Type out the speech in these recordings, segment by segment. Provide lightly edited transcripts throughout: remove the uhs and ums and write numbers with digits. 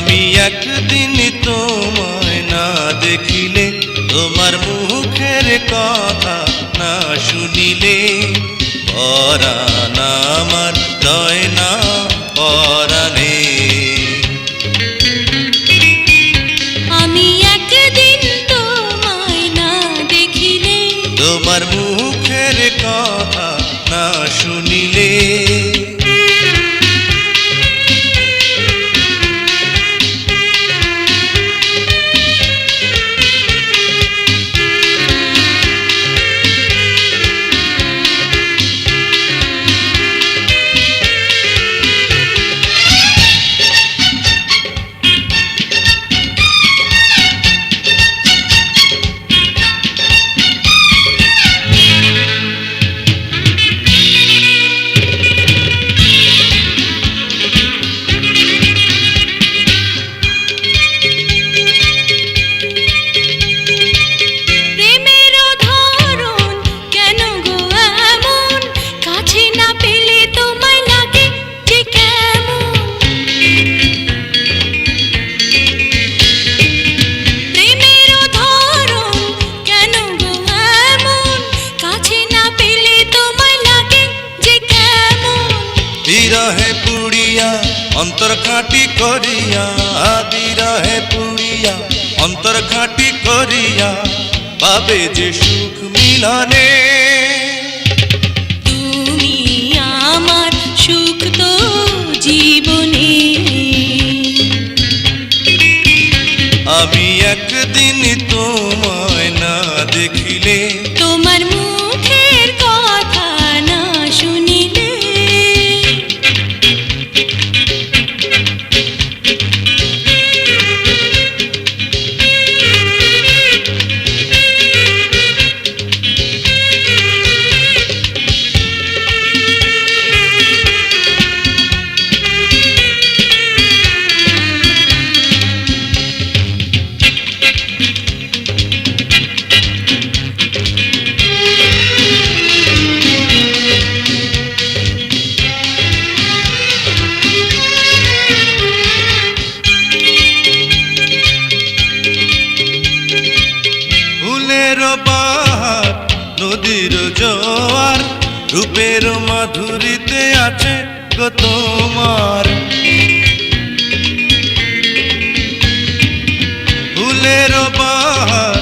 আমি একদিন তোমায় না দেখিলে, তোমার মুখের কথা না শুনিলে, পরাণ আমার রয় না পরাণে। আমি একদিন তোমায় না দেখিলে, তোমার মুখের কথা না শুনিলে, বিরহে পুড়িয়া অন্তর খাঁটি করিয়া, বিরহে পুড়িয়া অন্তর খাঁটি করিয়া, পাবে যে সুখ মিলনে। তুমি আমার সুখ তো জীবনে। আমি একদিন তোমায় না দেখিলে, তোমার মুখের কথা না শুনিলে, বাহার নদীর জোয়ার, রূপের মাধুরীতে আছে গো তোমার। ফুলের বাহার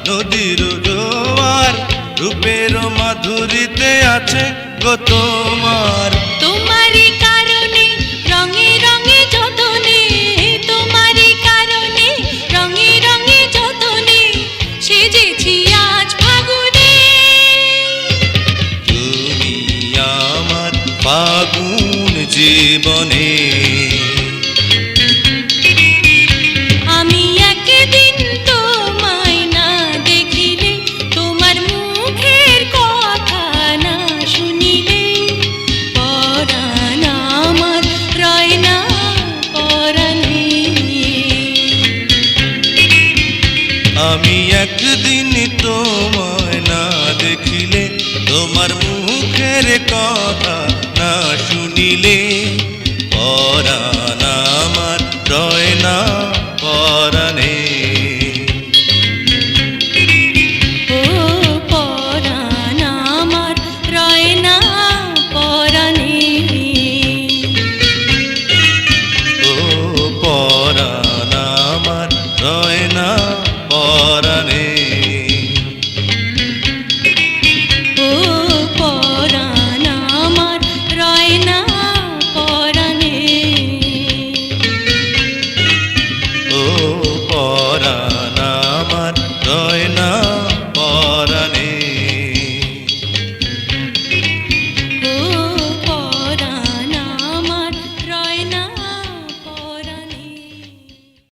নদীর জোয়ার, রূপের মাধুরীতে আছে গো তোমার। তোমারই কারণে রঙে রঙে যতনে, তোমারই কারণে রঙে রঙে যতনে সেজেছি আজ ফাগুনে। তুমি আমার ফাগুন জীবনে। আমি একদিন তোমায় না দেখিলে, তোমার মুখের কথা না শুনিলে, পরাণ আমার রয় না পরাণে। আমি একদিন তোমায় না দেখিলে, তোমার মুখের কথা না শুনিলে, পরাণ আমার রয় না পরাণে।